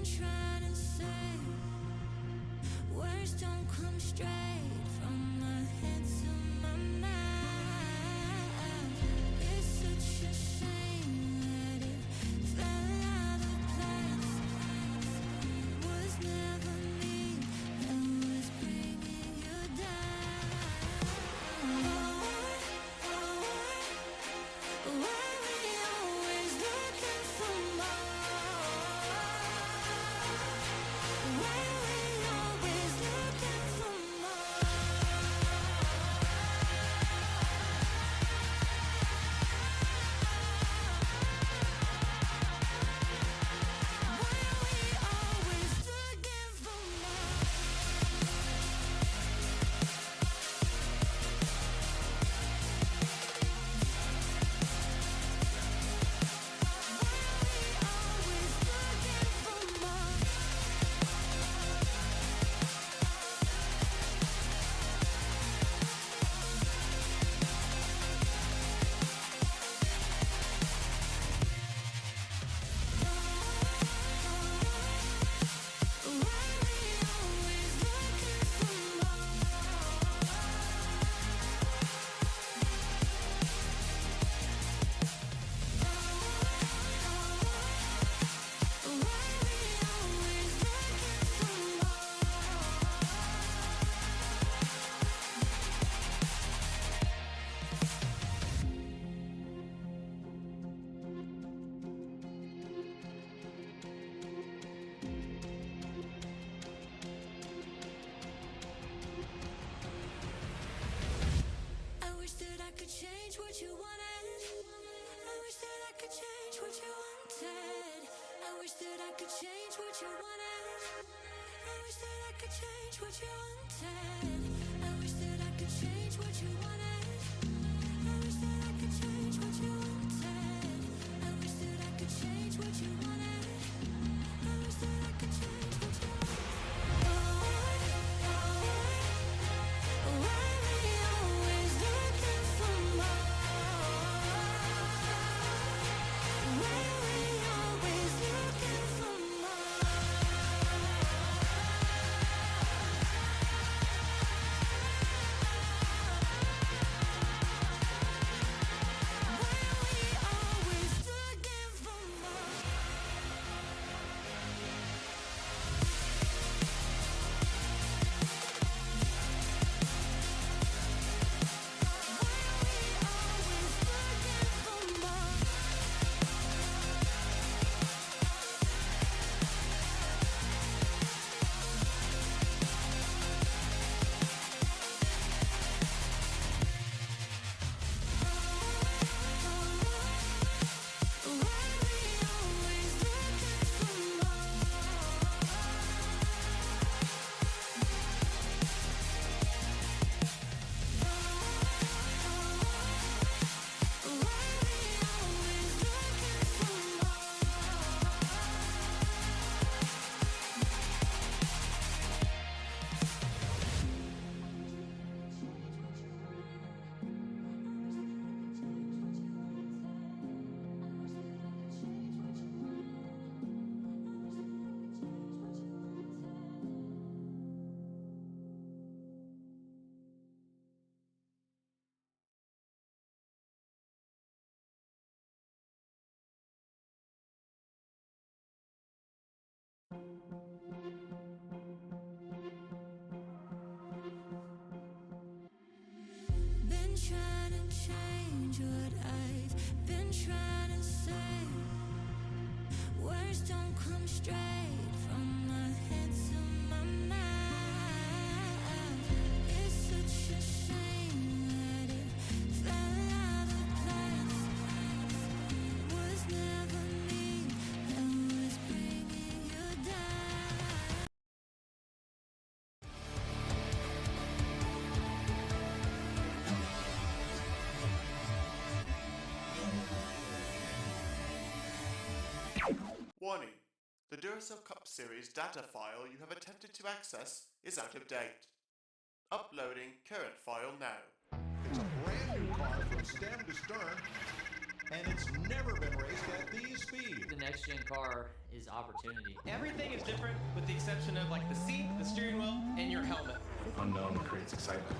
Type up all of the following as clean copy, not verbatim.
trying to say words don't come straight from my head to my mouth. It's such a shame that it fell out of place. Was never me that was bringing you down. Why we always looking for more? Why we always looking for more? Why we always looking for more? Always looking for more. Why we always looking for more? Why we always looking for I wish that I could change what you wanted. I wish that I could change what you wanted. I wish that I could change what you wanted. I wish that I could change what you wanted. I wish that I could change what you wanted. I wish that I could change what you wanted. I wish that I could change what you wanted. I wish that I could change what you Why we always looking for more? Why we always looking for more? Been trying to change what I've been trying to say. Words don't come straight from my head to my mouth. It's such a shame that it fell out of place. Was never me that was bringing you down. Warning. The Duracell Cup Series data file you have attempted to access is out of date. Uploading current file now. It's a brand new car from stem to stern, and it's never been raced at these speeds. The next gen car is opportunity. Everything is different with the exception of like the seat, the steering wheel, and your helmet. Unknown creates excitement.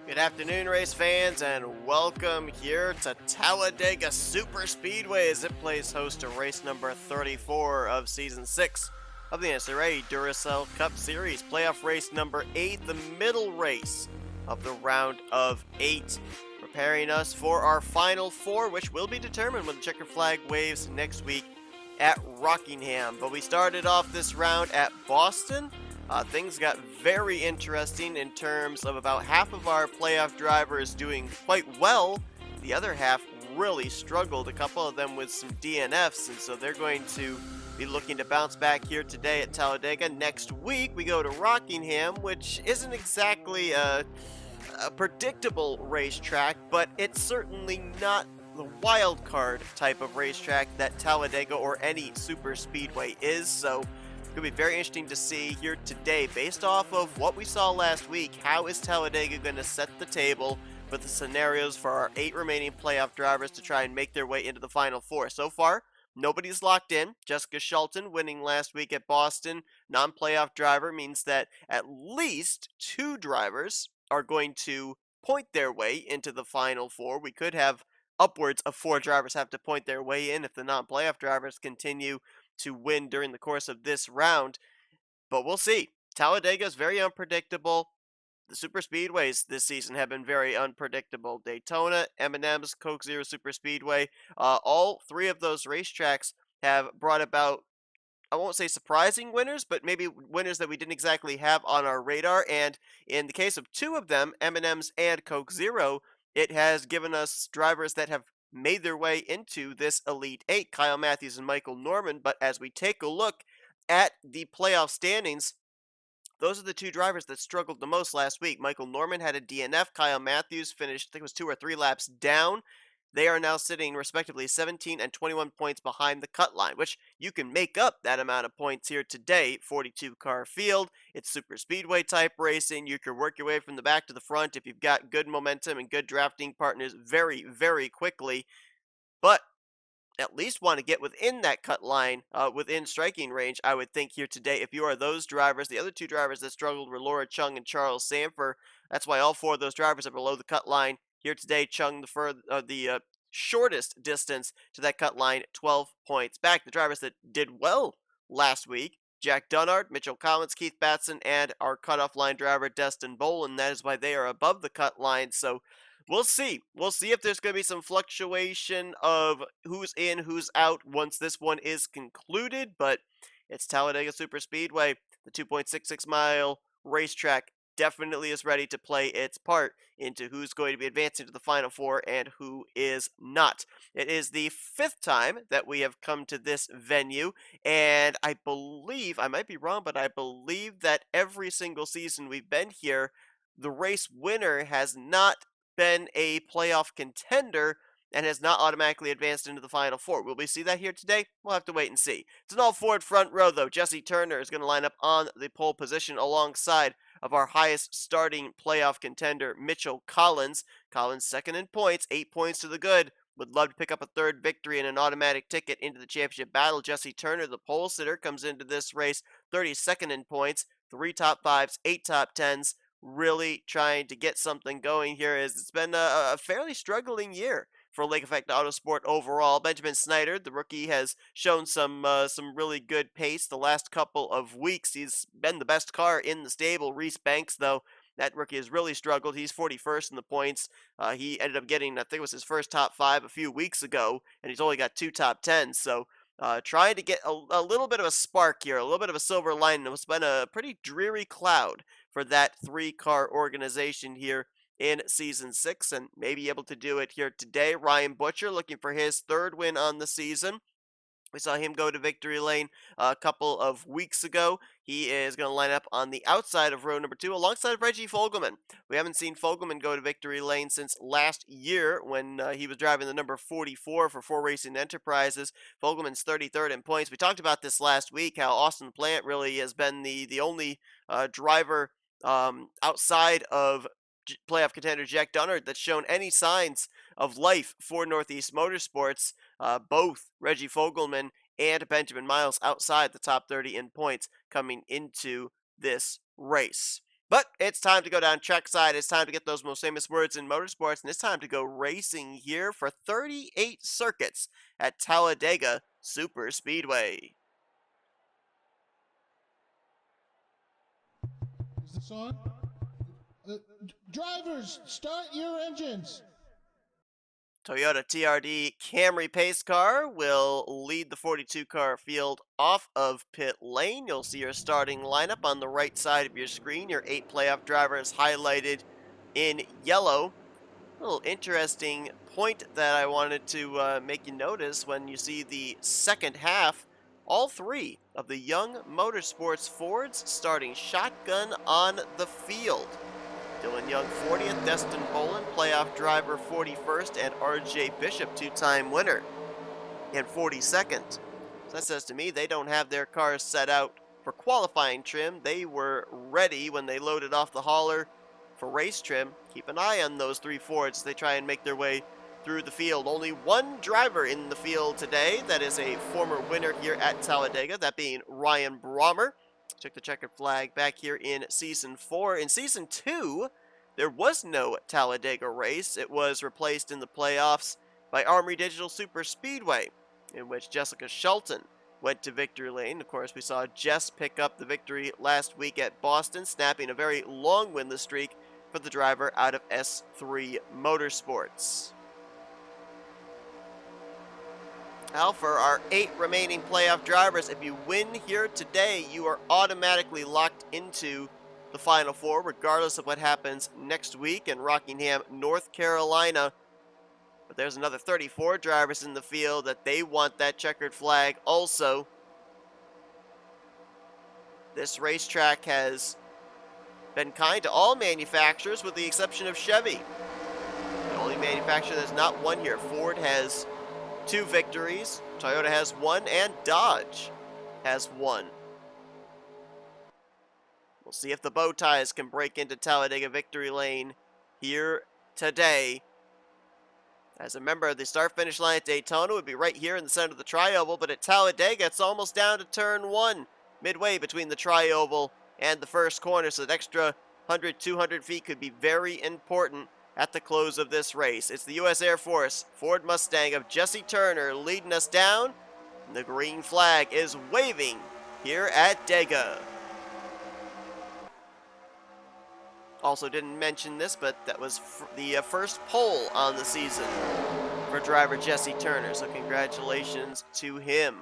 Good afternoon, race fans, and welcome here to Talladega Super Speedway as it plays host to race number 34 of Season 6 of the NNSCRA Duracell Cup Series. Playoff race number 8, the middle race of the round of 8. Preparing us for our Final Four, which will be determined when the checkered flag waves next week at Rockingham. But we started off this round at Boston. Things got very interesting in terms of about half of our playoff drivers doing quite well. The other half really struggled, a couple of them with some DNFs, and so they're going to be looking to bounce back here today at Talladega. Next week, we go to Rockingham, which isn't exactly a predictable racetrack, but it's certainly not the wild card type of racetrack that Talladega or any super speedway is, so it's going to be very interesting to see here today. Based off of what we saw last week, how is Talladega going to set the table for the scenarios for our 8 remaining playoff drivers to try and make their way into the Final Four? So far, nobody's locked in. Jessica Shelton winning last week at Boston, non-playoff driver, means that at least 2 drivers are going to point their way into the Final Four. We could have upwards of 4 drivers have to point their way in if the non-playoff drivers continue to win during the course of this round, but we'll see. Talladega is very unpredictable. The super speedways this season have been very unpredictable. Daytona, M&M's, Coke Zero Super Speedway, all 3 of those racetracks have brought about, I won't say surprising winners, but maybe winners that we didn't exactly have on our radar. And in the case of 2 of them, M&M's and Coke Zero, it has given us drivers that have made their way into this Elite 8, Kyle Matthews and Michael Norman. But as we take a look at the playoff standings, those are the 2 drivers that struggled the most last week. Michael Norman had a DNF. Kyle Matthews finished, I think it was 2 or 3 laps down. They are now sitting respectively 17 and 21 points behind the cut line, which you can make up that amount of points here today. 42 car field. It's super speedway type racing. You can work your way from the back to the front if you've got good momentum and good drafting partners very, very quickly. But at least want to get within that cut line, within striking range, I would think, here today. If you are those drivers, the other 2 drivers that struggled were Laura Chung and Charles Sanford. That's why all 4 of those drivers are below the cut line. Here today, Chung the shortest distance to that cut line, 12 points back. The drivers that did well last week, Jack Dunnard, Mitchell Collins, Keith Batson, and our cutoff line driver, Destin Bolin. That is why they are above the cut line. So we'll see. We'll see if there's going to be some fluctuation of who's in, who's out once this one is concluded. But it's Talladega Super Speedway, the 2.66 mile racetrack, definitely is ready to play its part into who's going to be advancing to the Final Four and who is not. It is the 5th time that we have come to this venue, and I believe, I might be wrong, but I believe that every single season we've been here, the race winner has not been a playoff contender and has not automatically advanced into the Final Four. Will we see that here today? We'll have to wait and see. It's an all-Ford front row, though. Jesse Turner is going to line up on the pole position alongside of our highest starting playoff contender, Mitchell Collins. Collins second in points, 8 points to the good. Would love to pick up a 3rd victory and an automatic ticket into the championship battle. Jesse Turner, the pole sitter, comes into this race 32nd in points, 3 top 5s, 8 top 10s. Really trying to get something going here, as it's been a fairly struggling year for Lake Effect Autosport overall. Benjamin Snyder, the rookie, has shown some really good pace the last couple of weeks. He's been the best car in the stable. Reese Banks, though, that rookie has really struggled. He's 41st in the points. He ended up getting, I think it was his first top 5 a few weeks ago, and he's only got 2 top 10s. So trying to get a little bit of a spark here, a little bit of a silver lining. It's been a pretty dreary cloud for that 3-car organization here in Season 6, and maybe able to do it here today. Ryan Butcher looking for his 3rd win on the season. We saw him go to victory lane a couple of weeks ago. He is going to line up on the outside of row number 2 alongside Reggie Fogelman. We haven't seen Fogelman go to victory lane since last year when he was driving the number 44 for 4 Racing Enterprises. Fogelman's 33rd in points. We talked about this last week, how Austin Plant really has been the only driver outside of playoff contender Jack Dunnard that's shown any signs of life for Northeast Motorsports. Both Reggie Fogelman and Benjamin Miles outside the top 30 in points coming into this race. But it's time to go down trackside. It's time to get those most famous words in motorsports, and it's time to go racing here for 38 circuits at Talladega Super Speedway. Is this on? Drivers, start your engines. Toyota TRD Camry pace car will lead the 42-car field off of pit lane. You'll see your starting lineup on the right side of your screen. Your 8 playoff drivers highlighted in yellow. A little interesting point that I wanted to make you notice when you see the second half. All 3 of the Young Motorsports Fords starting shotgun on the field. Dylan Young 40th, Destin Bolin, playoff driver 41st, and RJ Bishop, 2-time winner, in 42nd. So that says to me they don't have their cars set out for qualifying trim. They were ready when they loaded off the hauler for race trim. Keep an eye on those 3 Fords as they try and make their way through the field. Only 1 driver in the field today. That is a former winner here at Talladega, that being Ryan Brommer. Took the checkered flag back here in Season 4. In Season 2, there was no Talladega race. It was replaced in the playoffs by Armory Digital Super Speedway, in which Jessica Shelton went to victory lane. Of course, we saw Jess pick up the victory last week at Boston, snapping a very long winless streak for the driver out of S3 Motorsports. Now for our 8 remaining playoff drivers, if you win here today, you are automatically locked into the Final 4, regardless of what happens next week in Rockingham, North Carolina. But there's another 34 drivers in the field that they want that checkered flag also. This racetrack has been kind to all manufacturers with the exception of Chevy. The only manufacturer that's not won here. Ford has 2 victories, Toyota has 1, and Dodge has 1. We'll see if the bow ties can break into Talladega victory lane here today. As a member of the start-finish line at Daytona would be right here in the center of the tri-oval, but at Talladega it's almost down to turn 1, midway between the tri-oval and the first corner, so that extra 100, 200 feet could be very important at the close of this race. It's the U.S. Air Force Ford Mustang of Jesse Turner leading us down. And the green flag is waving here at Dega. Also didn't mention this, but that was the first pole on the season for driver Jesse Turner, so congratulations to him.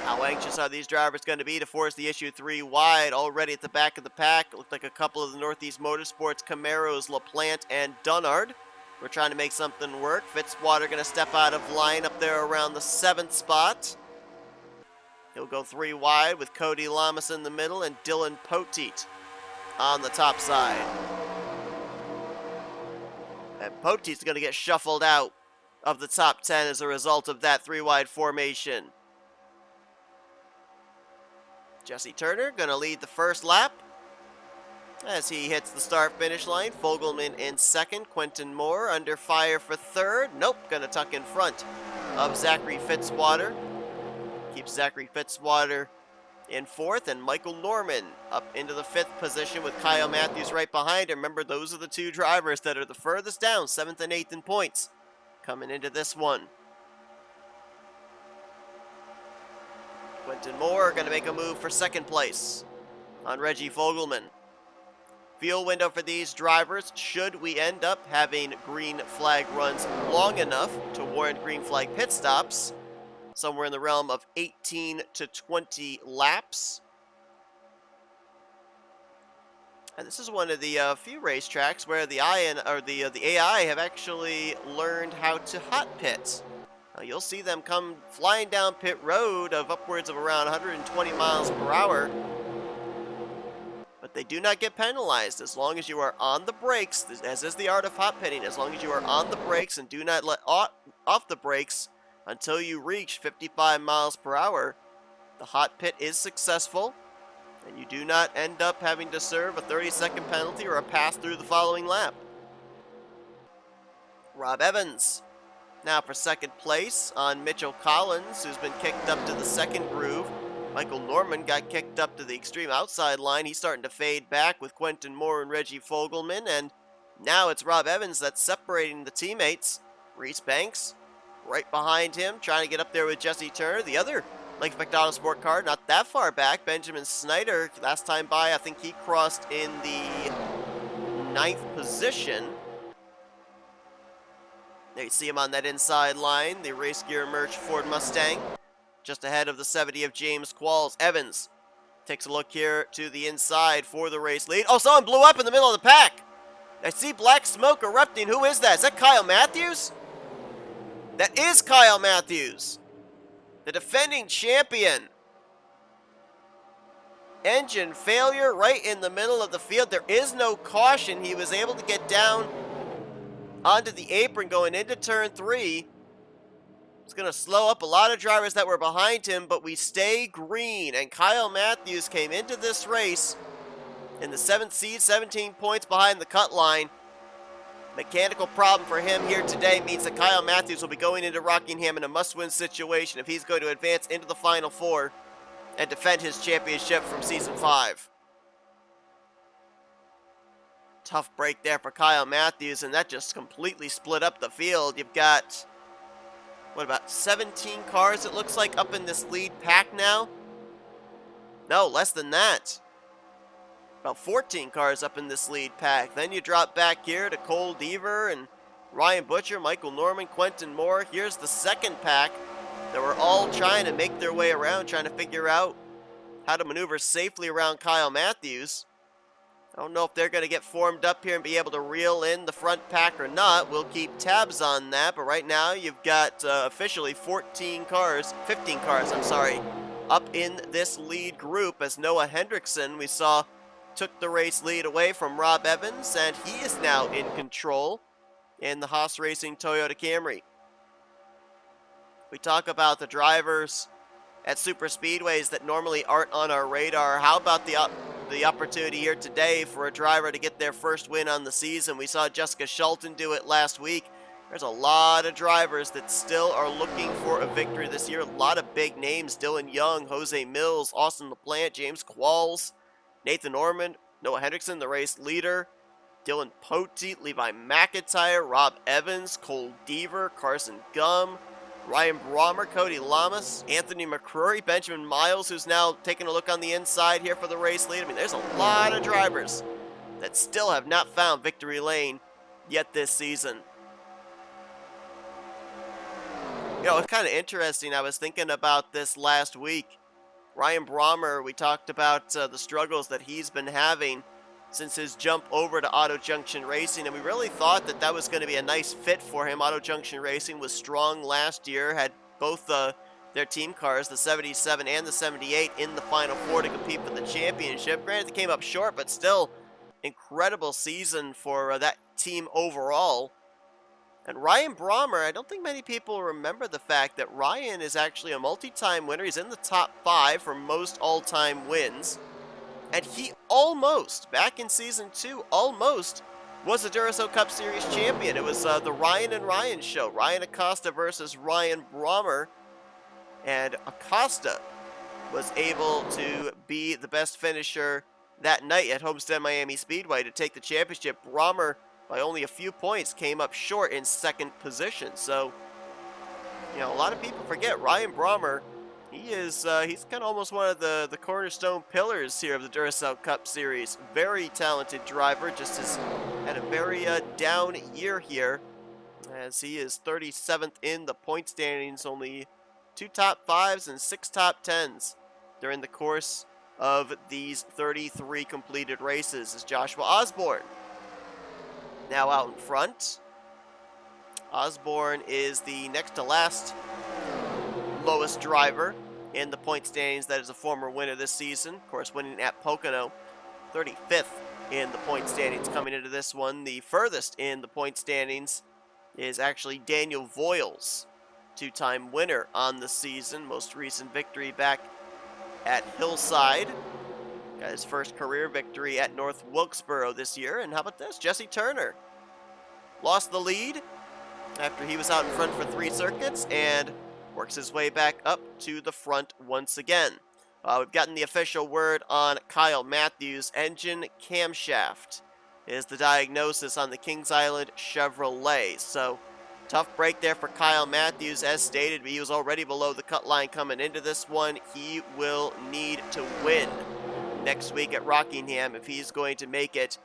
How anxious are these drivers going to be to force the issue 3 wide? Already at the back of the pack, it looked like a couple of the Northeast Motorsports Camaros, LaPlante and Dunnard. We're trying to make something work. Fitzwater going to step out of line up there around the 7th spot. He'll go 3 wide with Cody Lamas in the middle and Dylan Poteet on the top side. And Poteet's going to get shuffled out of the top 10 as a result of that 3 wide formation. Jesse Turner going to lead the first lap as he hits the start-finish line. Fogelman in second. Quentin Moore under fire for third. Nope, going to tuck in front of Zachary Fitzwater. Keeps Zachary Fitzwater in 4th, and Michael Norman up into the 5th position with Kyle Matthews right behind him. Remember, those are the two drivers that are the furthest down, 7th and 8th in points, coming into this one. Quentin Moore going to make a move for 2nd place on Reggie Fogelman. Fuel window for these drivers, should we end up having green flag runs long enough to warrant green flag pit stops, somewhere in the realm of 18 to 20 laps. And this is one of the few racetracks where the AI have actually learned how to hot pit. You'll see them come flying down pit road of upwards of around 120 miles per hour. But they do not get penalized as long as you are on the brakes, as is the art of hot pitting. As long as you are on the brakes and do not let off the brakes until you reach 55 miles per hour, the hot pit is successful, and you do not end up having to serve a 30-second penalty or a pass through the following lap. Rob Evans now for 2nd place on Mitchell Collins, who's been kicked up to the 2nd groove. Michael Norman got kicked up to the extreme outside line. He's starting to fade back with Quentin Moore and Reggie Fogelman, and now it's Rob Evans that's separating the teammates. Reese Banks right behind him, trying to get up there with Jesse Turner. The other Lake Effect Auto Sport car not that far back, Benjamin Snyder, last time by, I think he crossed in the 9th position. There you see him on that inside line, the Race Gear Merch Ford Mustang, just ahead of the 70 of James Qualls. Evans takes a look here to the inside for the race lead. Oh, someone blew up in the middle of the pack. I see black smoke erupting. Who is that? Is that Kyle Matthews? That is Kyle Matthews, the defending champion. Engine failure right in the middle of the field. There is no caution. He was able to get down onto the apron going into turn 3. It's going to slow up a lot of drivers that were behind him, but we stay green. And Kyle Matthews came into this race in the 7th seed, 17 points behind the cut line. Mechanical problem for him here today means that Kyle Matthews will be going into Rockingham in a must-win situation if he's going to advance into the Final Four and defend his championship from Season 5. Tough break there for Kyle Matthews, and that just completely split up the field. You've got, what, about 17 cars, it looks like, up in this lead pack now? No, less than that. About 14 cars up in this lead pack. Then you drop back here to Cole Deaver and Ryan Butcher, Michael Norman, Quentin Moore. Here's the 2nd pack that were all trying to make their way around, trying to figure out how to maneuver safely around Kyle Matthews. I don't know if they're going to get formed up here and be able to reel in the front pack or not. We'll keep tabs on that, but right now you've got officially 15 cars, up in this lead group as Noah Hendrickson, we saw, took the race lead away from Rob Evans, and he is now in control in the Haas Racing Toyota Camry. We talk about the drivers at super speedways that normally aren't on our radar. How about the opportunity here today for a driver to get their first win on the season? We saw Jessica Shelton do it last week. There's a lot of drivers that still are looking for a victory this year. A lot of big names: Dylan Young, Jose Mills, Austin LaPlante, James Qualls, Nathan Ormond, Noah Hendrickson, the race leader, Dylan Poteet, Levi McIntyre, Rob Evans, Cole Deaver, Carson Gumm, Ryan Brommer, Cody Lamas, Anthony McCrory, Benjamin Miles, who's now taking a look on the inside here for the race lead. I mean, there's a lot of drivers that still have not found victory lane yet this season. You know, it's kind of interesting. I was thinking about this last week. Ryan Brommer, we talked about the struggles that he's been having since his jump over to Auto Junction Racing, and we really thought that that was going to be a nice fit for him. Auto Junction Racing was strong last year, had both their team cars, the 77 and the 78, in the Final Four to compete for the championship. Granted, they came up short, but still, incredible season for that team overall. And Ryan Brommer, I don't think many people remember the fact that Ryan is actually a multi-time winner. He's in the top 5 for most all-time wins. And he almost, back in Season 2, almost was the Duracell Cup Series champion. It was the Ryan and Ryan show. Ryan Acosta versus Ryan Brommer. And Acosta was able to be the best finisher that night at Homestead Miami Speedway to take the championship. Brommer, by only a few points, came up short in second position. So, you know, a lot of people forget Ryan Brommer. He's kind of almost one of the cornerstone pillars here of the Duracell Cup Series. Very talented driver, just has had a very down year here, as he is 37th in the point standings, only 2 top 5s and 6 top 10s during the course of these 33 completed races. Is Joshua Osborne now out in front. Osborne is the next to last lowest driver in the point standings that is a former winner this season. Of course, winning at Pocono, 35th in the point standings coming into this one. The furthest in the point standings is actually Daniel Voiles, 2-time winner on the season. Most recent victory back at Hillside. Got his first career victory at North Wilkesboro this year. And how about this? Jesse Turner lost the lead after he was out in front for 3 circuits and works his way back up to the front once again. We've gotten the official word on Kyle Matthews. Engine camshaft is the diagnosis on the Kings Island Chevrolet. So, tough break there for Kyle Matthews. As stated, he was already below the cut line coming into this one. He will need to win next week at Rockingham if he's going to make it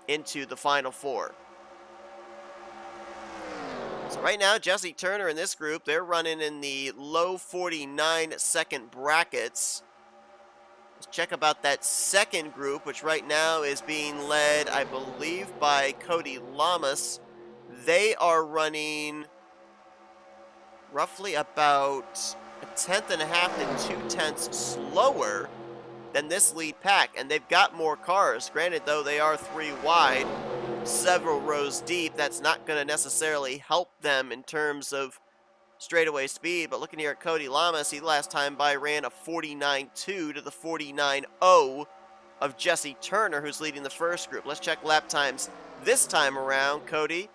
into the Final Four. So right now, Jesse Turner and this group, they're running in the low 49-second brackets. Let's check about that second group, which right now is being led, I believe, by Cody Lamas. They are running roughly about 1/10 and a half to 2/10 slower than this lead pack, and they've got more cars. Granted, though, they are 3 wide, several rows deep. That's not going to necessarily help them in terms of straightaway speed. But looking here at Cody Lamas, he last time by ran a 49.2 to the 49.0 of Jesse Turner, who's leading the first group. Let's check lap times this time around. Cody,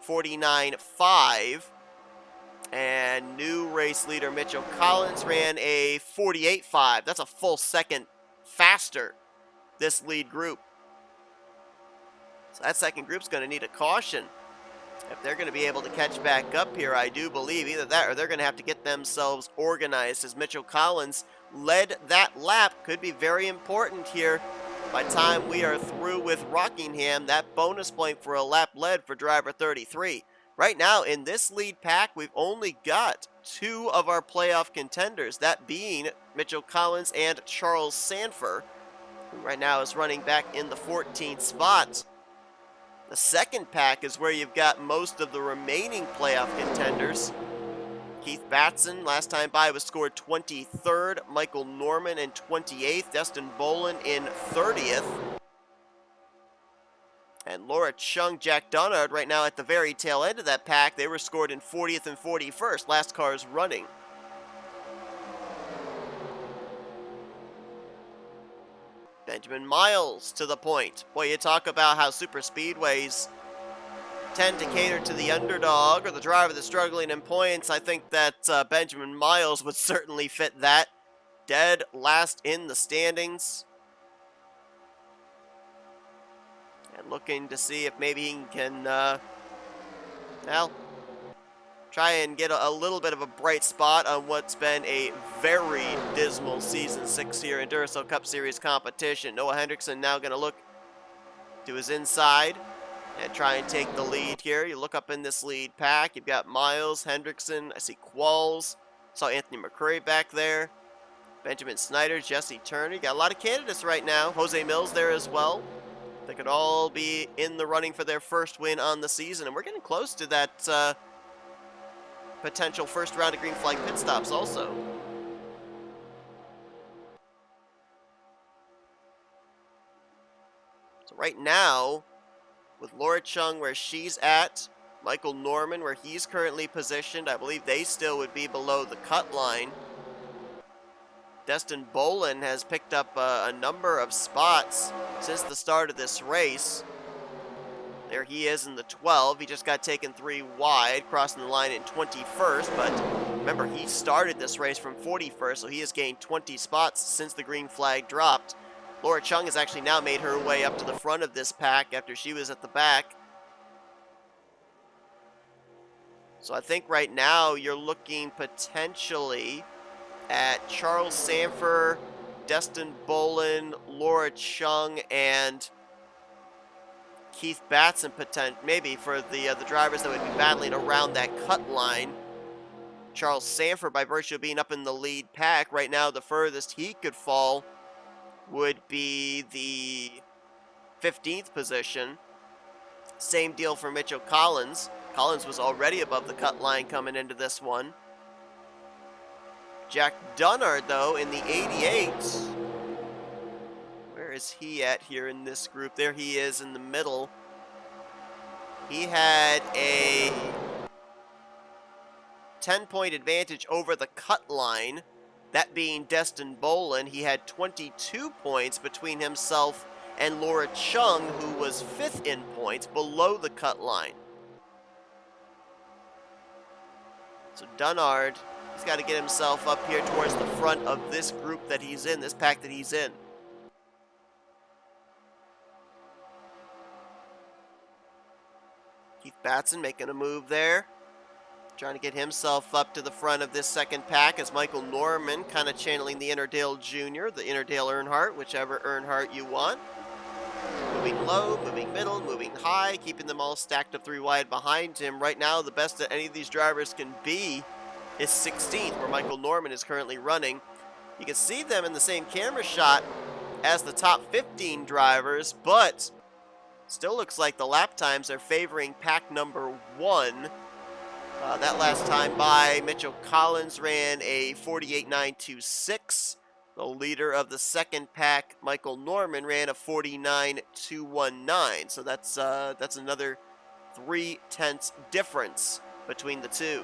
49.5. And new race leader Mitchell Collins ran a 48.5. That's a full second faster, this lead group. So that second group's going to need a caution if they're going to be able to catch back up here. I do believe either that or they're going to have to get themselves organized, as Mitchell Collins led that lap. Could be very important here. By the time we are through with Rockingham, that bonus point for a lap led for driver 33. Right now, in this lead pack, we've only got 2 of our playoff contenders, that being Mitchell Collins and Charles Sanford, who right now is running back in the 14th spot. The second pack is where you've got most of the remaining playoff contenders. Keith Batson, last time by, was scored 23rd. Michael Norman in 28th. Dustin Bolin in 30th. And Laura Chung, Jack Donard, right now at the very tail end of that pack. They were scored in 40th and 41st. Last cars running. Benjamin Miles to the point. Boy, you talk about how super speedways tend to cater to the underdog or the driver that's struggling in points. I think that Benjamin Miles would certainly fit that. Dead last in the standings. And looking to see if maybe he can, well, try and get a little bit of a bright spot on what's been a very dismal Season 6 here in Duracell Cup Series competition. Noah Hendrickson now going to look to his inside and try and take the lead here. You look up in this lead pack, you've got Miles, Hendrickson, I see Qualls, saw Anthony McCurry back there, Benjamin Snyder, Jesse Turner. You got a lot of candidates right now. Jose Mills there as well. They could all be in the running for their first win on the season, and we're getting close to that potential first round of green flag pit stops also. So right now, with Laura Chung where she's at, Michael Norman where he's currently positioned, I believe they still would be below the cut line. Destin Bolin has picked up a number of spots since the start of this race. There he is in the 12. He just got taken 3 wide, crossing the line in 21st, but Remember, he started this race from 41st, so he has gained 20 spots since the green flag dropped. Laura Chung has actually now made her way up to the front of this pack after she was at the back. So I think right now you're looking potentially at Charles Sanford, Destin Bolin, Laura Chung, and Keith Batson, maybe for the drivers that would be battling around that cut line. Charles Sanford, by virtue of being up in the lead pack, right now the furthest he could fall would be the 15th position. Same deal for Mitchell Collins. Collins was already above the cut line coming into this one. Jack Dunnard, though, in the 88. Where is he at here in this group? There he is in the middle. He had a 10-point advantage over the cut line, that being Destin Bolin. He had 22 points between himself and Laura Chung, who was 5th in points, below the cut line. So Dunnard, he's got to get himself up here towards the front of this group that he's in, this pack that he's in. Keith Batson making a move there. Trying to get himself up to the front of this second pack as Michael Norman kind of channeling the Innerdale Jr., the Innerdale Earnhardt, whichever Earnhardt you want. Moving low, moving middle, moving high, keeping them all stacked up 3 wide behind him. Right now, the best that any of these drivers can be is 16th, where Michael Norman is currently running. You can see them in the same camera shot as the top 15 drivers, but still looks like the lap times are favoring pack number 1. That last time by, Mitchell Collins ran a 48.926. The leader of the second pack, Michael Norman, ran a 49.219. So that's another 0.3 difference between the two.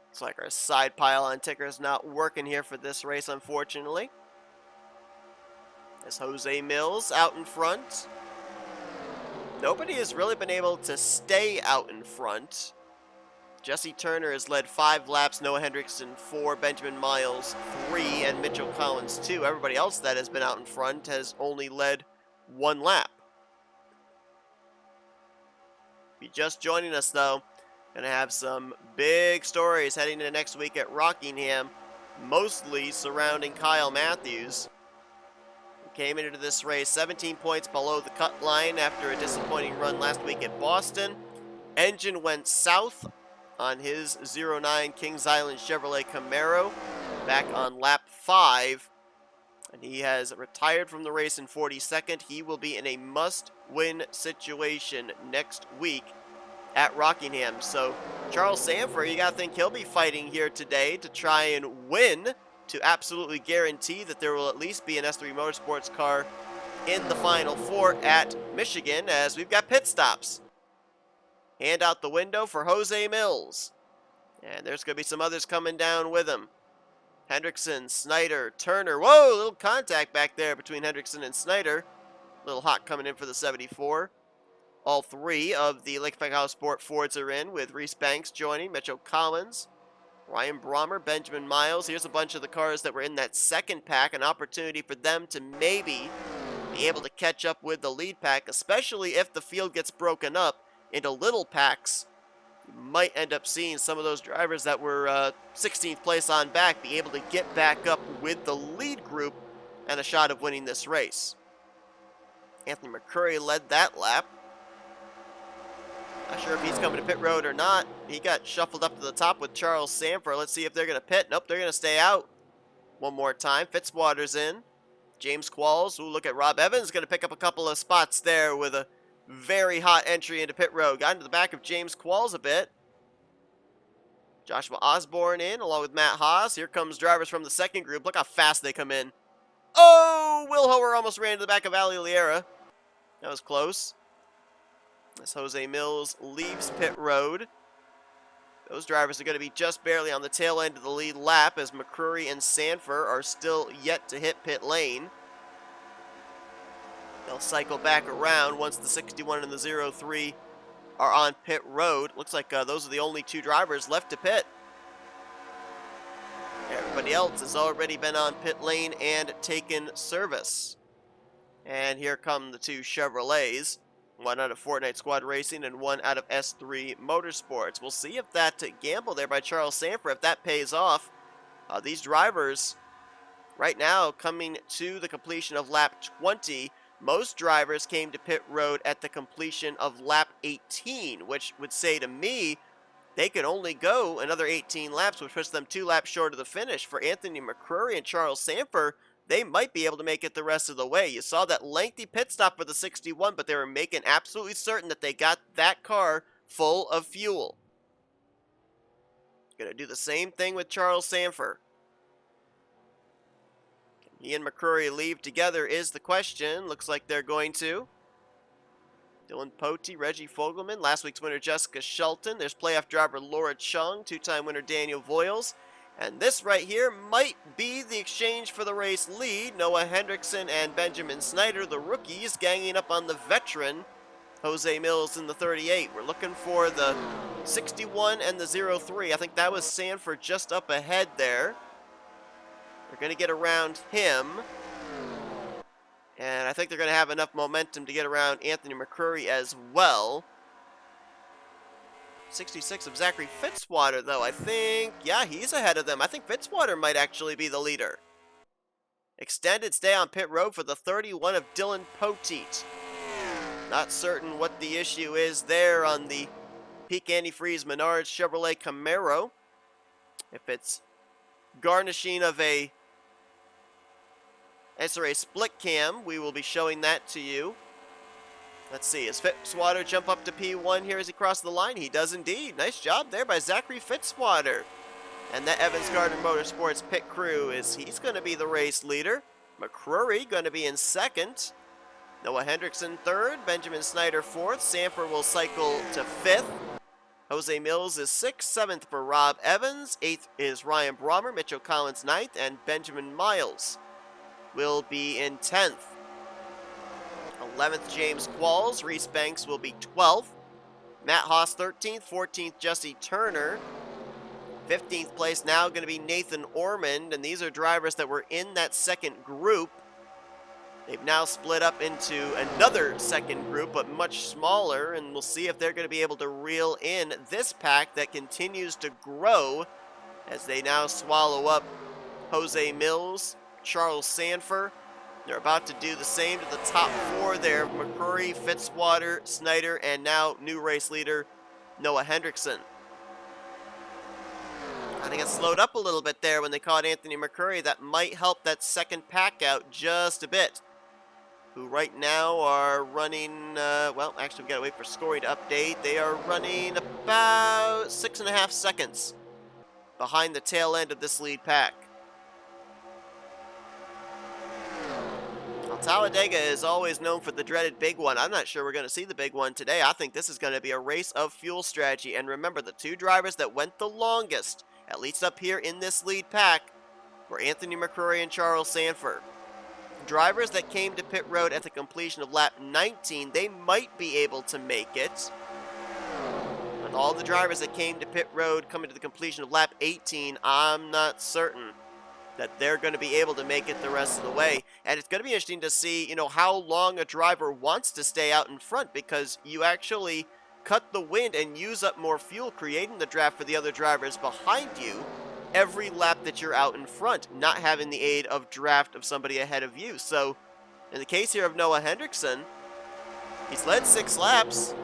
Looks like our side pylon ticker is not working here for this race, unfortunately. As Jose Mills out in front. Nobody has really been able to stay out in front. Jesse Turner has led 5 laps, Noah Hendrickson 4, Benjamin Miles 3, and Mitchell Collins 2. Everybody else that has been out in front has only led 1 lap. If you're just joining us, though, gonna have some big stories heading into next week at Rockingham, mostly surrounding Kyle Matthews. He came into this race 17 points below the cut line after a disappointing run last week at Boston. Engine went south on his 09 Kings Island Chevrolet Camaro back on lap 5. And he has retired from the race in 42nd. He will be in a must-win situation next week at Rockingham. So Charles Sanford, you got to think he'll be fighting here today to try and win, to absolutely guarantee that there will at least be an S3 Motorsports car in the Final 4 at Michigan, as we've got pit stops. Hand out the window for Jose Mills. And there's going to be some others coming down with him. Hendrickson, Snyder, Turner. Whoa, a little contact back there between Hendrickson and Snyder. A little hot coming in for the 74. All 3 of the Lake House Sport Fords are in, with Reese Banks joining, Mitchell Collins, Ryan Brommer, Benjamin Miles. Here's a bunch of the cars that were in that second pack, an opportunity for them to maybe be able to catch up with the lead pack, especially if the field gets broken up into little packs. You might end up seeing some of those drivers that were 16th place on back be able to get back up with the lead group and a shot of winning this race. Anthony McCurry led that lap. Not sure if he's coming to pit road or not. He got shuffled up to the top with Charles Sanford. Let's see if they're going to pit. Nope, they're going to stay out. One more time. Fitzwater's in. James Qualls. Ooh, look at Rob Evans. Going to pick up a couple of spots there with a very hot entry into pit road. Got into the back of James Qualls a bit. Joshua Osborne in along with Matt Haas. Here comes drivers from the second group. Look how fast they come in. Oh, Will Hoer almost ran into the back of Ali Liera. That was close. As Jose Mills leaves pit road. Those drivers are going to be just barely on the tail end of the lead lap as McCrory and Sanford are still yet to hit pit lane. They'll cycle back around once the 61 and the 03 are on pit road. Looks like those are the only two drivers left to pit. Everybody else has already been on pit lane and taken service. And here come the two Chevrolets. One out of Fortnite Squad Racing and one out of S3 Motorsports. We'll see if that gamble there by Charles Sanford, if that pays off. These drivers right now coming to the completion of lap 20. Most drivers came to pit road at the completion of lap 18, which would say to me they could only go another 18 laps, which puts them 2 laps short of the finish. For Anthony McCrory and Charles Sanford, they might be able to make it the rest of the way. You saw that lengthy pit stop for the 61, but they were making absolutely certain that they got that car full of fuel. Going to do the same thing with Charles Sanford. Can he and McCrory leave together is the question. Looks like they're going to. Dylan Pote, Reggie Fogelman, last week's winner Jessica Shelton. There's playoff driver Laura Chung, two-time winner Daniel Voiles. And this right here might be the exchange for the race lead. Noah Hendrickson and Benjamin Snyder, the rookies, ganging up on the veteran Jose Mills in the 38. We're looking for the 61 and the 03. I think that was Sanford just up ahead there. They're going to get around him. And I think they're going to have enough momentum to get around Anthony McCrory as well. 66 of Zachary Fitzwater, though, I think. Yeah, he's ahead of them. I think Fitzwater might actually be the leader. Extended stay on pit road for the 31 of Dylan Poteet. Not certain what the issue is there on the Peak Antifreeze Menards Chevrolet Camaro. If it's garnishing of a NNSCRA split cam, we will be showing that to you. Let's see, does Fitzwater jump up to P1 here as he crosses the line? He does indeed. Nice job there by Zachary Fitzwater. And that Evans Gardner Motorsports pit crew he's going to be the race leader. McCrory going to be in second. Noah Hendrickson third. Benjamin Snyder fourth. Sanford will cycle to fifth. Jose Mills is sixth. Seventh for Rob Evans. Eighth is Ryan Brommer. Mitchell Collins ninth. And Benjamin Miles will be in 10th. 11th, James Qualls. Reese Banks will be 12th. Matt Haas, 13th. 14th, Jesse Turner. 15th place now going to be Nathan Ormond. And these are drivers that were in that second group. They've now split up into another second group, but much smaller. And we'll see if they're going to be able to reel in this pack that continues to grow as they now swallow up Jose Mills, Charles Sanford. They're about to do the same to the top four there. McCrory, Fitzwater, Snyder, and now new race leader, Noah Hendrickson. I think it slowed up a little bit there when they caught Anthony McCrory. That might help that second pack out just a bit. Who right now are running, well, actually we've got to wait for scoring to update. They are running about 6.5 seconds behind the tail end of this lead pack. Talladega is always known for the dreaded big one. I'm not sure we're going to see the big one today. I think this is going to be a race of fuel strategy. And remember, the two drivers that went the longest, at least up here in this lead pack, were Anthony McCrory and Charles Sanford. Drivers that came to pit road at the completion of lap 19, they might be able to make it. But all the drivers that came to pit road coming to the completion of lap 18, I'm not certain that they're going to be able to make it the rest of the way. And it's going to be interesting to see, how long a driver wants to stay out in front, because you actually cut the wind and use up more fuel, creating the draft for the other drivers behind you every lap that you're out in front, not having the aid of draft of somebody ahead of you. So in the case here of Noah Hendrickson, he's led 6 laps,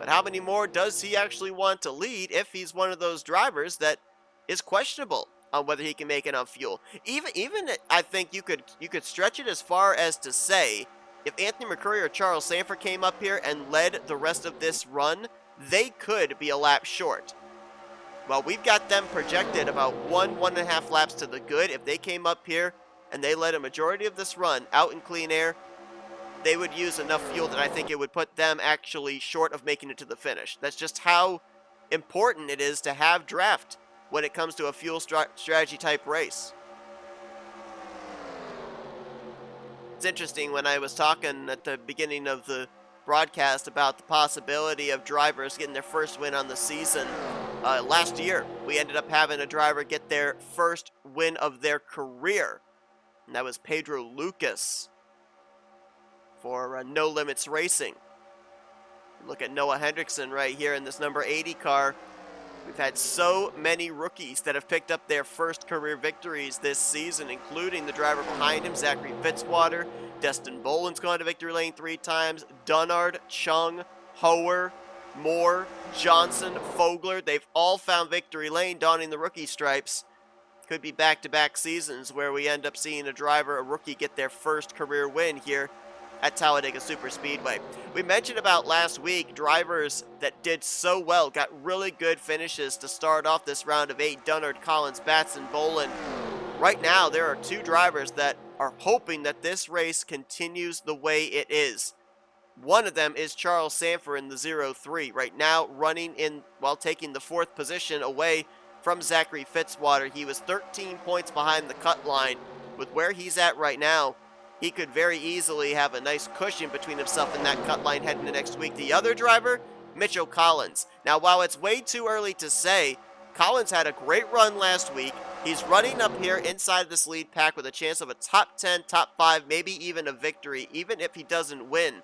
but how many more does he actually want to lead if he's one of those drivers that is questionable on whether he can make enough fuel? Even I think you could stretch it as far as to say, if Anthony McCrory or Charles Sanford came up here and led the rest of this run, they could be a lap short. Well, we've got them projected about 1.5 laps to the good. If they came up here and they led a majority of this run out in clean air, they would use enough fuel that I think it would put them actually short of making it to the finish. That's just how important it is to have draft when it comes to a fuel strategy type race. It's interesting, when I was talking at the beginning of the broadcast about the possibility of drivers getting their first win on the season. Last year, we ended up having a driver get their first win of their career, and that was Pedro Lucas for No Limits Racing. Look at Noah Hendrickson right here in this number 80 car. We've had so many rookies that have picked up their first career victories this season, including the driver behind him, Zachary Fitzwater. Destin Boland's gone to victory lane 3 times. Dunnard, Chung, Hoer, Moore, Johnson, Fogler. They've all found victory lane, donning the rookie stripes. Could be back-to-back seasons where we end up seeing a rookie, get their first career win here at Talladega Superspeedway. We mentioned about last week drivers that did so well, got really good finishes to start off this round of 8. Dunnard, Collins, Batson, Boland. Right now, there are 2 drivers that are hoping that this race continues the way it is. One of them is Charles Sanford in the 03, right now running in while taking the 4th position away from Zachary Fitzwater. He was 13 points behind the cut line. With where he's at right now, he could very easily have a nice cushion between himself and that cut line heading into next week. The other driver, Mitchell Collins. Now, while it's way too early to say, Collins had a great run last week. He's running up here inside of this lead pack with a chance of a top 10, top 5, maybe even a victory, even if he doesn't win.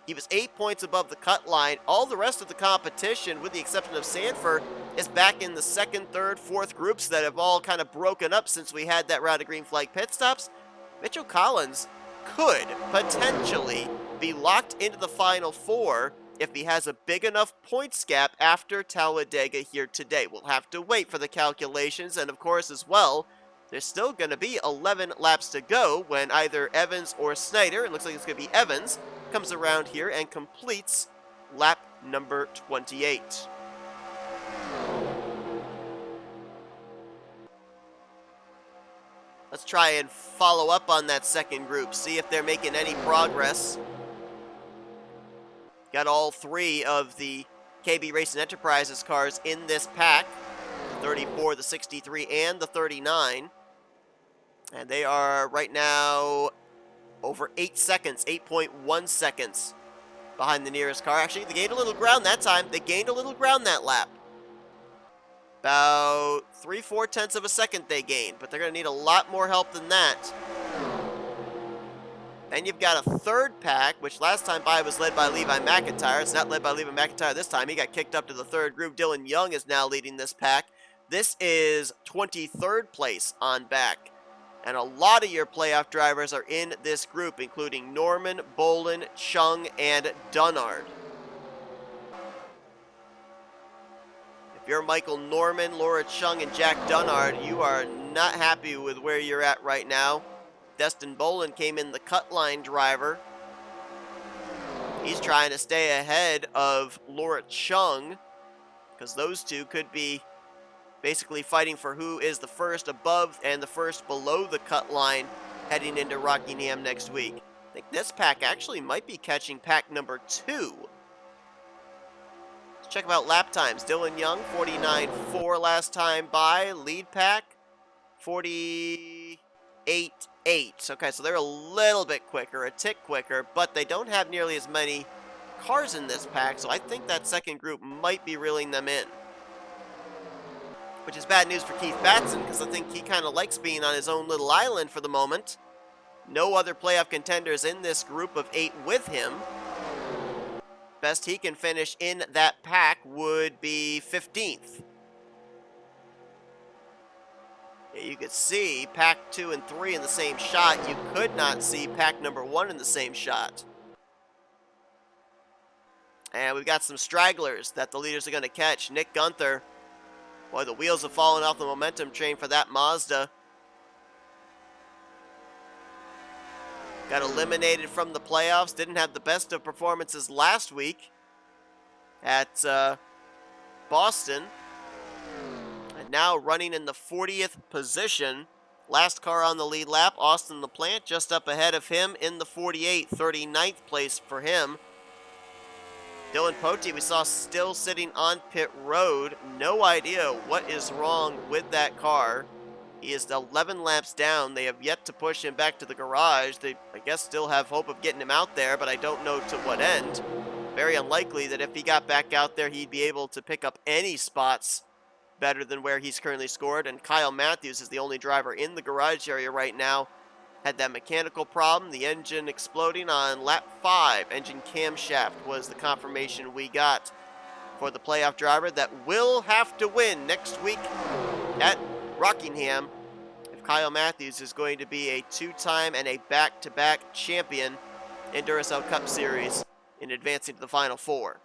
He was 8 points above the cut line. All the rest of the competition, with the exception of Sanford, is back in the 2nd, 3rd, 4th groups that have all kind of broken up since we had that round of green flag pit stops. Mitchell Collins could potentially be locked into the Final 4 if he has a big enough points gap after Talladega here today. We'll have to wait for the calculations, and of course as well, there's still going to be 11 laps to go when either Evans or Snyder, it looks like it's going to be Evans, comes around here and completes lap number 28. Let's try and follow up on that second group, see if they're making any progress. Got all 3 of the KB Racing Enterprises cars in this pack, the 34, the 63, and the 39. And they are right now over 8 seconds, 8.1 seconds behind the nearest car. Actually, they gained a little ground that time. They gained a little ground that lap. About 3/4 of a second they gained, but they're going to need a lot more help than that. Then you've got a 3rd pack, which last time by was led by Levi McIntyre. It's not led by Levi McIntyre this time. He got kicked up to the 3rd group. Dylan Young is now leading this pack. This is 23rd place on back. And a lot of your playoff drivers are in this group, including Norman, Boland, Chung, and Dunnard. If you're Michael Norman, Laura Chung, and Jack Dunnard, you are not happy with where you're at right now. Destin Boland came in the cut line driver. He's trying to stay ahead of Laura Chung, because those two could be basically fighting for who is the first above and the first below the cut line heading into Rockingham next week. I think this pack actually might be catching pack number 2. Let's check out lap times. Dylan Young, 49.4 last time by. Lead pack, 48.8. Okay, so they're a little bit quicker, a tick quicker, but they don't have nearly as many cars in this pack, so I think that second group might be reeling them in. Which is bad news for Keith Batson, because I think he kind of likes being on his own little island for the moment. No other playoff contenders in this group of 8 with him. Best he can finish in that pack would be 15th. You could see pack 2 and 3 in the same shot. You could not see pack number 1 in the same shot. And we've got some stragglers that the leaders are going to catch. Nick Gunther. Boy, the wheels have fallen off the momentum train for that Mazda. Got eliminated from the playoffs. Didn't have the best of performances last week at Boston. And now running in the 40th position. Last car on the lead lap, Austin LaPlante, just up ahead of him in the 48, 39th place for him. Dylan Pote, we saw still sitting on pit road. No idea what is wrong with that car. He is 11 laps down. They have yet to push him back to the garage. They, I guess, still have hope of getting him out there, but I don't know to what end. Very unlikely that if he got back out there, he'd be able to pick up any spots better than where he's currently scored. And Kyle Matthews is the only driver in the garage area right now. Had that mechanical problem, the engine exploding on lap 5. Engine camshaft was the confirmation we got for the playoff driver that will have to win next week at Rockingham if Kyle Matthews is going to be a 2-time and a back-to-back champion in Duracell Cup Series in advancing to the Final Four.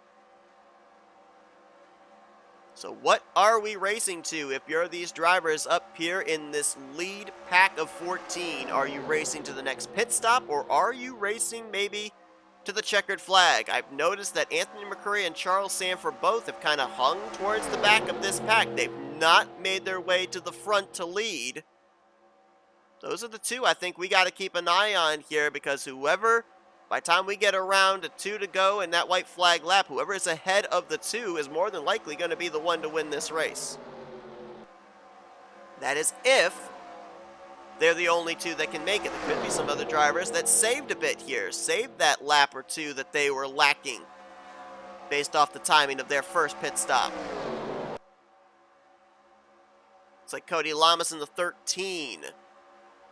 So what are we racing to if you're these drivers up here in this lead pack of 14? Are you racing to the next pit stop, or are you racing maybe to the checkered flag? I've noticed that Anthony McCurry and Charles Sanford both have kind of hung towards the back of this pack. They've not made their way to the front to lead. Those are the two I think we got to keep an eye on here, because whoever, by the time we get around to 2 to go in that white flag lap, whoever is ahead of the 2 is more than likely going to be the one to win this race. That is if they're the only 2 that can make it. There could be some other drivers that saved a bit here, saved that lap or 2 that they were lacking based off the timing of their first pit stop. It's like Cody Lamas in the 13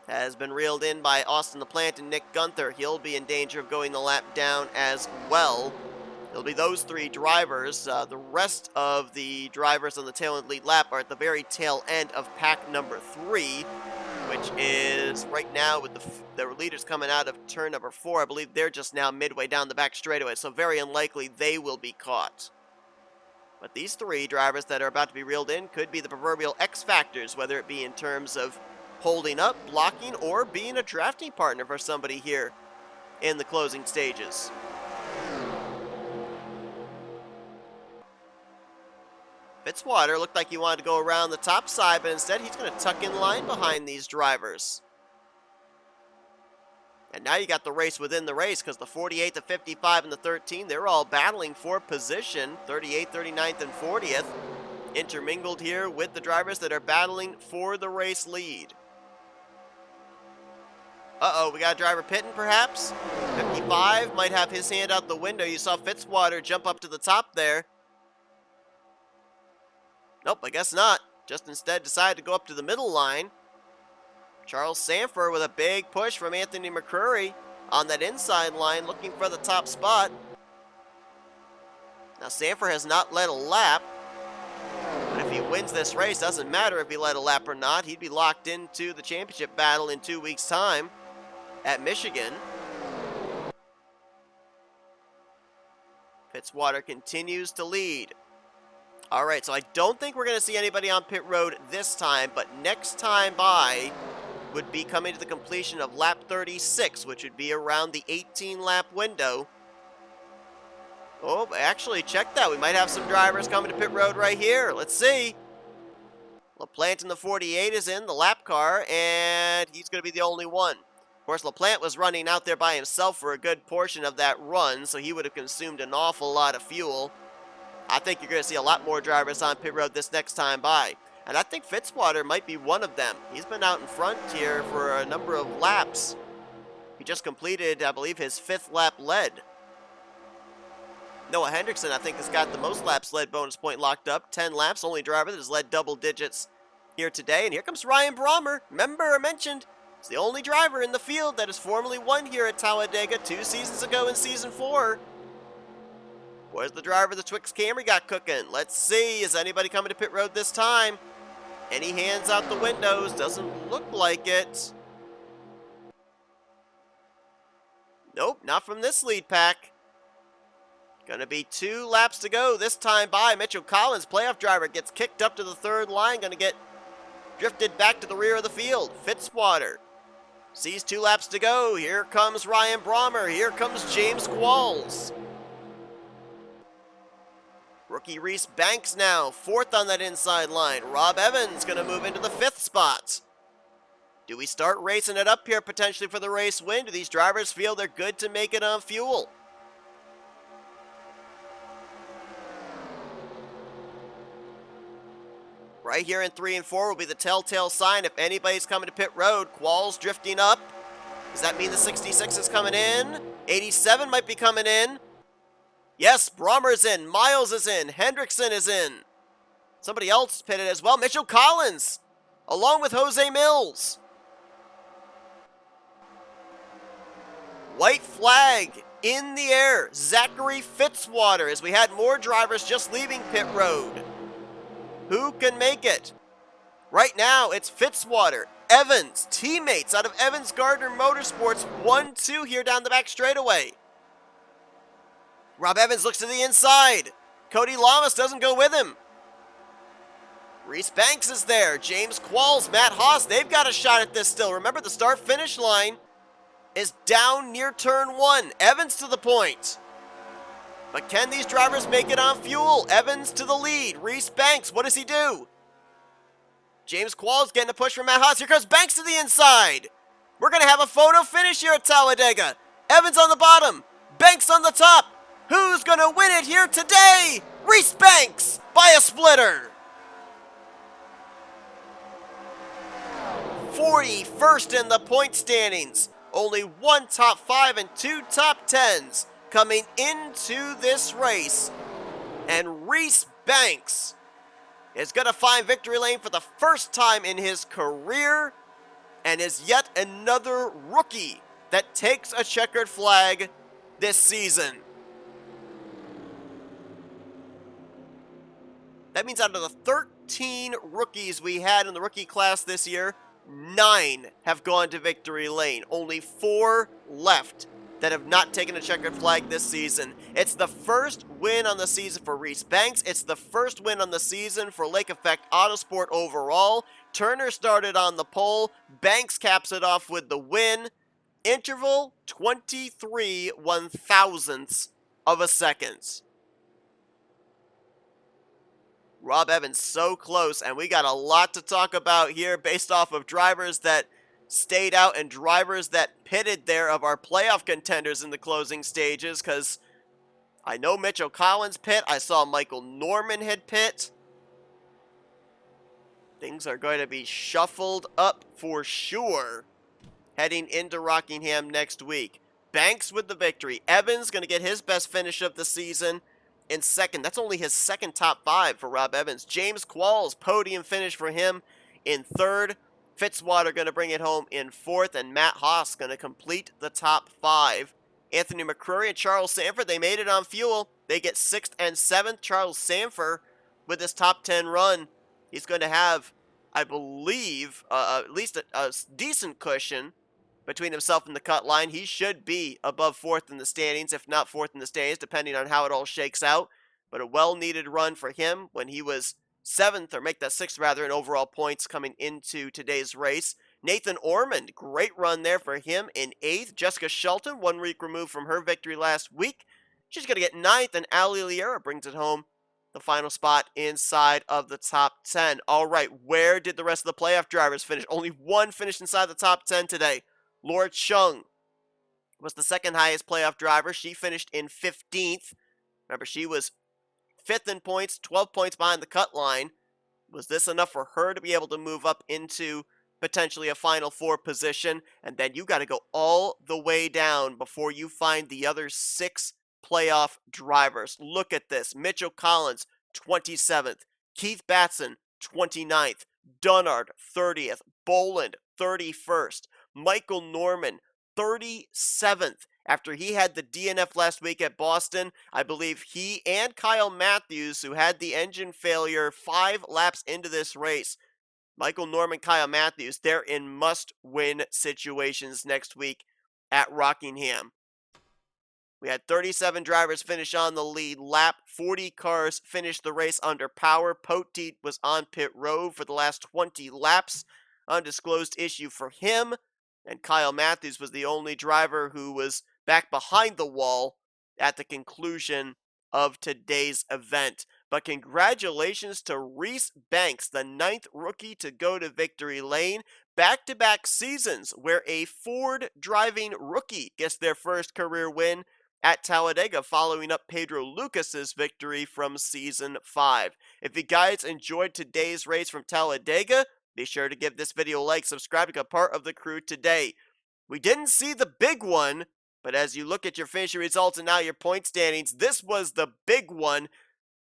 has been reeled in by Austin LaPlante and Nick Gunther. He'll be in danger of going the lap down as well. It'll be those 3 drivers. The rest of the drivers on the tail end lead lap are at the very tail end of pack number 3, which is right now with the leaders coming out of turn number 4. I believe they're just now midway down the back straightaway, so very unlikely they will be caught. But these 3 drivers that are about to be reeled in could be the proverbial X factors, whether it be in terms of holding up, blocking, or being a drafting partner for somebody here in the closing stages. Fitzwater looked like he wanted to go around the top side, but instead he's going to tuck in line behind these drivers. And now you got the race within the race, because the 48, the 55, and the 13, they're all battling for position. 38th, 39th, and 40th intermingled here with the drivers that are battling for the race lead. Uh-oh, we got a driver pitting, perhaps? 55 might have his hand out the window. You saw Fitzwater jump up to the top there. Nope, I guess not. Just instead decided to go up to the middle line. Charles Sanford with a big push from Anthony McCurry on that inside line, looking for the top spot. Now, Sanford has not led a lap. But if he wins this race, doesn't matter if he led a lap or not. He'd be locked into the championship battle in 2 weeks' time at Michigan. Fitzwater continues to lead. All right, so I don't think we're going to see anybody on pit road this time, but next time by would be coming to the completion of lap 36, which would be around the 18-lap window. Oh, actually, check that. We might have some drivers coming to pit road right here. Let's see. LaPlante in the 48 is in the lap car, and he's going to be the only one. Of course, LaPlante was running out there by himself for a good portion of that run, so he would have consumed an awful lot of fuel. I think you're going to see a lot more drivers on pit road this next time by. And I think Fitzwater might be one of them. He's been out in front here for a number of laps. He just completed, I believe, his 5th lap led. Noah Hendrickson, I think, has got the most laps led bonus point locked up. 10 laps, only driver that has led double digits here today. And here comes Ryan Brommer. Remember, I mentioned, he's the only driver in the field that has formally won here at Talladega 2 seasons ago in Season 4. Where's the driver the Twix Camry got cooking? Let's see. Is anybody coming to pit road this time? Any hands out the windows? Doesn't look like it. Nope, not from this lead pack. Gonna be 2 laps to go this time by. Mitchell Collins, playoff driver, gets kicked up to the 3rd line. Gonna get drifted back to the rear of the field. Fitzwater sees 2 laps to go. Here comes Ryan Brommer. Here comes James Qualls. Rookie Reese Banks now, 4th on that inside line. Rob Evans going to move into the 5th spot. Do we start racing it up here potentially for the race win? Do these drivers feel they're good to make it on fuel? Right here in 3 and 4 will be the telltale sign if anybody's coming to pit road. Qualls drifting up. Does that mean the 66 is coming in? 87 might be coming in. Yes, Brommer's in. Miles is in. Hendrickson is in. Somebody else pitted as well. Mitchell Collins, along with Jose Mills. White flag in the air. Zachary Fitzwater, as we had more drivers just leaving pit road. Who can make it? Right now, it's Fitzwater, Evans, teammates out of Evans Gardner Motorsports, 1-2 here down the back straightaway. Rob Evans looks to the inside. Cody Lamas doesn't go with him. Reese Banks is there. James Qualls, Matt Haas, they've got a shot at this still. Remember, the start-finish line is down near turn 1. Evans to the point. But can these drivers make it on fuel? Evans to the lead. Reese Banks, what does he do? James Qualls getting a push from Matt Haas. Here comes Banks to the inside. We're going to have a photo finish here at Talladega. Evans on the bottom. Banks on the top. Who's going to win it here today? Reese Banks by a splitter. 41st in the point standings. Only 1 top 5 and 2 top 10s coming into this race. And Reese Banks is going to find victory lane for the first time in his career and is yet another rookie that takes a checkered flag this season. That means out of the 13 rookies we had in the rookie class this year, 9 have gone to victory lane. Only 4 left that have not taken a checkered flag this season. It's the first win on the season for Reese Banks. It's the first win on the season for Lake Effect Autosport overall. Turner started on the pole. Banks caps it off with the win. Interval, 23 1/1000ths of a second. Rob Evans so close, and we got a lot to talk about here based off of drivers that stayed out and drivers that pitted there of our playoff contenders in the closing stages, because I know Mitchell Collins pit. I saw Michael Norman had pit. Things are going to be shuffled up for sure heading into Rockingham next week. Banks with the victory. Evans going to get his best finish of the season in second. That's only his second top 5 for Rob Evans. James Qualls, podium finish for him in third. Fitzwater going to bring it home in fourth, and Matt Haas going to complete the top 5. Anthony McCrory and Charles Sanford, they made it on fuel. They get 6th and 7th. Charles Sanford, with his top 10 run, he's going to have, I believe, at least a decent cushion between himself and the cut line. He should be above 4th in the standings, if not 4th in the standings, depending on how it all shakes out. But a well-needed run for him when he was 7th, or make that 6th rather, in overall points coming into today's race. Nathan Ormond, great run there for him in 8th. Jessica Shelton, 1 week removed from her victory last week. She's going to get 9th, and Ali Liera brings it home, the final spot inside of the top 10. All right, where did the rest of the playoff drivers finish? Only 1 finished inside the top 10 today. Laura Chung was the second highest playoff driver. She finished in 15th. Remember, she was 5th in points, 12 points behind the cut line. Was this enough for her to be able to move up into potentially a Final Four position? And then you got to go all the way down before you find the other 6 playoff drivers. Look at this. Mitchell Collins, 27th. Keith Batson, 29th. Dunnard, 30th. Boland, 31st. Michael Norman, 37th. After he had the DNF last week at Boston, I believe he and Kyle Matthews, who had the engine failure 5 laps into this race, Michael Norman, Kyle Matthews, they're in must-win situations next week at Rockingham. We had 37 drivers finish on the lead lap. 40 cars finished the race under power. Poteet was on pit road for the last 20 laps. Undisclosed issue for him. And Kyle Matthews was the only driver who was back behind the wall at the conclusion of today's event. But congratulations to Reese Banks, the 9th rookie to go to victory lane. Back-to-back seasons where a Ford driving rookie gets their first career win at Talladega following up Pedro Lucas's victory from Season 5. If you guys enjoyed today's race from Talladega, be sure to give this video a like, subscribe to become part of the crew today. We didn't see the big one, but as you look at your finishing results and now your point standings, this was the big one.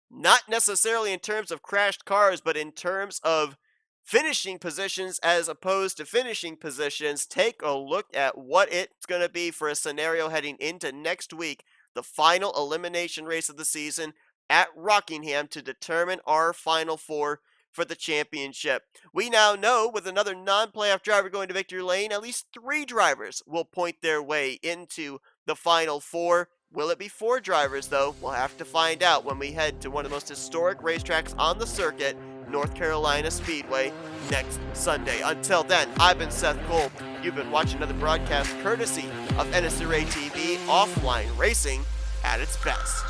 Not necessarily in terms of crashed cars, but in terms of finishing positions as opposed to finishing positions. Take a look at what it's going to be for a scenario heading into next week, the final elimination race of the season at Rockingham to determine our Final Four for the championship. We now know with another non-playoff driver going to victory lane, at least 3 drivers will point their way into the Final Four. Will it be 4 drivers, though? We'll have to find out when we head to one of the most historic racetracks on the circuit, North Carolina Speedway, next Sunday. Until then, I've been Seth Cole. You've been watching another broadcast courtesy of NNSCRA TV, offline racing at its best.